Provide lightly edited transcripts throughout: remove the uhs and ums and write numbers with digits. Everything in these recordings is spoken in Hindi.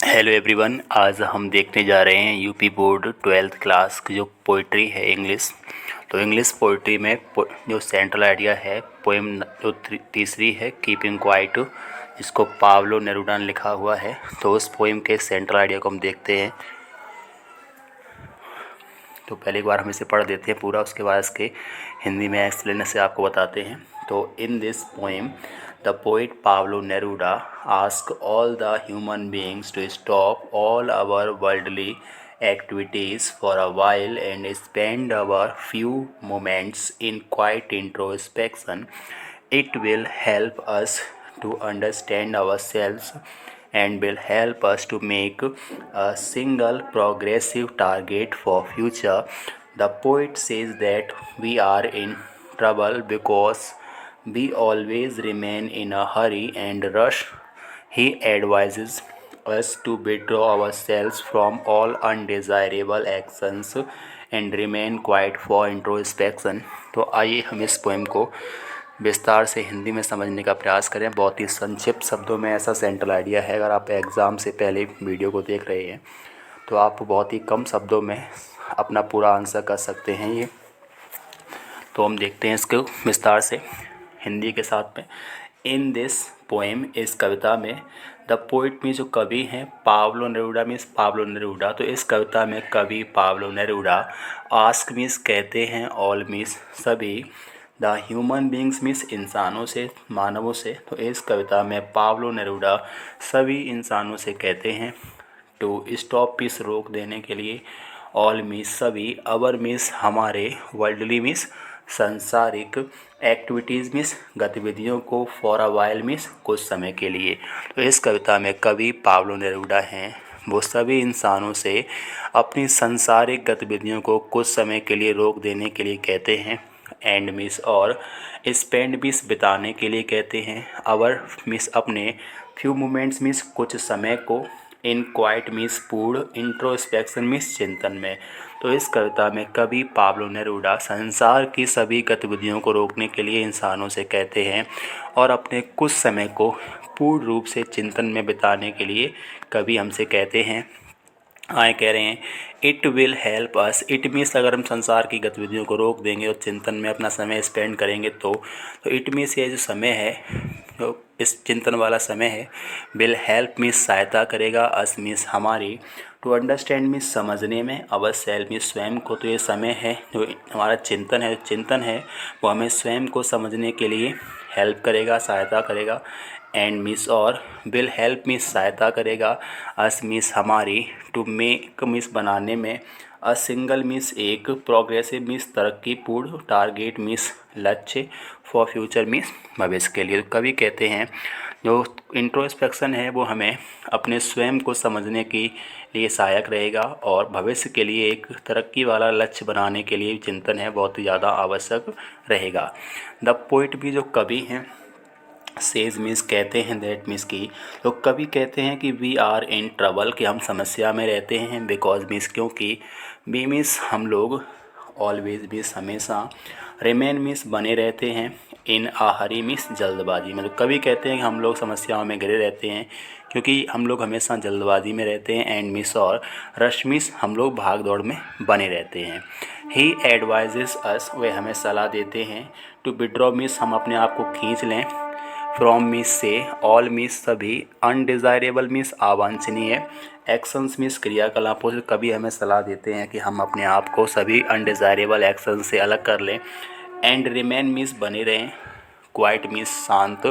हेलो एवरीवन, आज हम देखने जा रहे हैं यूपी बोर्ड 12th क्लास की जो पोइट्री है इंग्लिश। तो इंग्लिश पोइट्री में जो सेंट्रल आइडिया है पोएम जो तीसरी है कीपिंग क्वाइट, जिसको पाब्लो नेरुडा ने लिखा हुआ है। तो उस पोएम के सेंट्रल आइडिया को हम देखते हैं। तो पहले एक बार हम इसे पढ़ देते हैं पूरा, उसके बाद इसके हिंदी में एक्सप्लेन से आपको बताते हैं। तो in this poem the poet Pablo Neruda ask all the human beings to stop all our worldly activities for a while and spend our few moments in quiet introspection. It will help us to understand ourselves and will help us to make a single progressive target for future. The poet says that we are in trouble because we always remain in a hurry and rush. He advises us to withdraw ourselves from all undesirable actions and remain quiet for introspection. तो आइए हम इस पोएम को विस्तार से हिंदी में समझने का प्रयास करें। बहुत ही संक्षिप्त शब्दों में ऐसा सेंट्रल आइडिया है। अगर आप एग्ज़ाम से पहले वीडियो को देख रहे हैं तो आप बहुत ही कम शब्दों में अपना पूरा आंसर कर सकते हैं ये। तो हम देखते हैं इसको विस्तार से हिंदी के साथ में। इन दिस पोएम, इस कविता में, द पोइट में जो कवि हैं Pablo Neruda means Pablo Neruda. तो इस कविता में कवि पाब्लो नेरुडा आस्क मीन्स कहते हैं, ऑल मीन्स सभी, द ह्यूमन बींग्स मीन्स इंसानों से, मानवों से। तो इस कविता में पाब्लो नेरुडा सभी इंसानों से कहते हैं टू स्टॉप मीन्स रोक देने के लिए, ऑल मीन्स सभी, अवर मीन्स हमारे, वर्ल्डली मीन्स सांसारिक, एक्टिविटीज़ मीन्स गतिविधियों को, फॉर अ वाइल मीन्स कुछ समय के लिए। तो इस कविता में कवि पाब्लो नेरुडा हैं, वो सभी इंसानों से अपनी सांसारिक गतिविधियों को कुछ समय के लिए रोक देने के लिए कहते हैं। एंड मीन्स और, स्पेंड मीन्स बिताने के लिए कहते हैं, आवर मीन्स अपने, फ्यू मोमेंट्स मीन्स कुछ समय को, इन क्वाइट मीन्स पूर्ण, इंट्रोस्पेक्शन मीन्स चिंतन में। तो इस कविता में कवि पाब्लो नेरुडा संसार की सभी गतिविधियों को रोकने के लिए इंसानों से कहते हैं और अपने कुछ समय को पूर्ण रूप से चिंतन में बिताने के लिए कवि हमसे कहते हैं। आए कह रहे हैं it will help us. It means अगर हम संसार की गतिविधियों को रोक देंगे और चिंतन में अपना समय स्पेंड करेंगे तो इट मीन्स ये जो समय है, जो इस चिंतन वाला समय है, विल हेल्प मीन्स सहायता करेगा, अस मीन्स हमारी, टू अंडरस्टैंड मीन्स समझने में, अवर सेल्फ मीन्स स्वयं को। तो ये समय है जो हमारा चिंतन है वो हमें स्वयं को समझने के लिए हेल्प करेगा, सहायता करेगा। एंड मीन्स और, विल हेल्प मीन्स सहायता करेगा, अस मीन्स हमारी, टू मेक मीन्स बनाने में, अ सिंगल मीन्स एक, प्रोग्रेसिव मीन्स तरक्कीपूर्ण, टारगेट मीन्स लक्ष्य, फॉर फ्यूचर मीन्स भविष्य के लिए। तो कवि कहते हैं जो इंट्रोस्पेक्शन है वो हमें अपने स्वयं को समझने के लिए सहायक रहेगा और भविष्य के लिए एक तरक्की वाला लक्ष्य बनाने के लिए चिंतन है बहुत ही ज़्यादा आवश्यक रहेगा। द पोइट भी जो कवि हैं, सेज मीन्स कहते हैं, दैट मीन्स की, तो कवि कहते हैं कि वी आर इन ट्रबल, कि हम समस्या में रहते हैं, बिकॉज मीन्स क्योंकि, बी मीन्स हम लोग, ऑलवेज मीन्स हमेशा, रिमेन मीन्स बने रहते हैं, इन आ हरी मीन्स जल्दबाजी। मतलब कवि कहते हैं कि हम लोग समस्याओं में घिरे रहते हैं क्योंकि हम लोग हमेशा जल्दबाजी में रहते हैं। एंड मिस और, रश मिस हम लोग भाग दौड़ में बने रहते हैं। ही एडवाइजेस अस, वे हमें सलाह देते हैं, टू विड्रॉ मिस हम अपने आप को खींच लें, फ्रॉम मीस से, ऑल मीस सभी, अनडिज़ायरेबल मीस अवांछनीय, एक्शंस मीस क्रियाकलापों से कभी हमें सलाह देते हैं कि हम अपने आप को सभी अनडिज़ायरेबल एक्शन से अलग कर लें। एंड रिमेन मीस बने रहें, क्वाइट मीस शांत,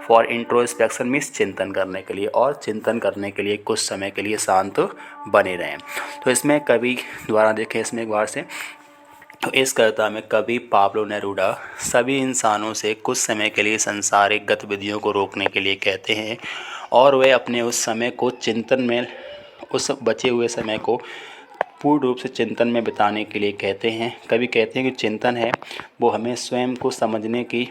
फॉर इंट्रोस्पेक्शन मीस चिंतन करने के लिए, और चिंतन करने के लिए कुछ समय के लिए शांत बने रहें। तो इसमें कवि द्वारा देखें इसमें एक बार से, तो इस कविता में कवि पाब्लो नेरुडा सभी इंसानों से कुछ समय के लिए सांसारिक गतिविधियों को रोकने के लिए कहते हैं और वे अपने उस समय को चिंतन में, उस बचे हुए समय को पूर्ण रूप से चिंतन में बिताने के लिए कहते हैं। कवि कहते हैं कि चिंतन है वो हमें स्वयं को समझने की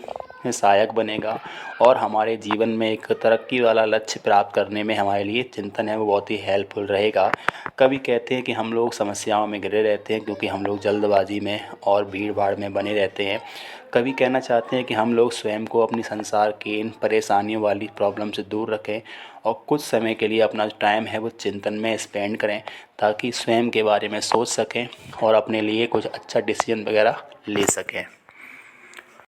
में सहायक बनेगा और हमारे जीवन में एक तरक्की वाला लक्ष्य प्राप्त करने में हमारे लिए चिंतन है वो बहुत ही हेल्पफुल रहेगा। कभी कहते हैं कि हम लोग समस्याओं में घिरे रहते हैं क्योंकि हम लोग जल्दबाजी में और भीड़ भाड़ में बने रहते हैं। कभी कहना चाहते हैं कि हम लोग स्वयं को अपनी संसार की इन परेशानियों वाली प्रॉब्लम से दूर रखें और कुछ समय के लिए अपना जो टाइम है वो चिंतन में स्पेंड करें ताकि स्वयं के बारे में सोच सकें और अपने लिए कुछ अच्छा डिसीजन वगैरह ले सकें।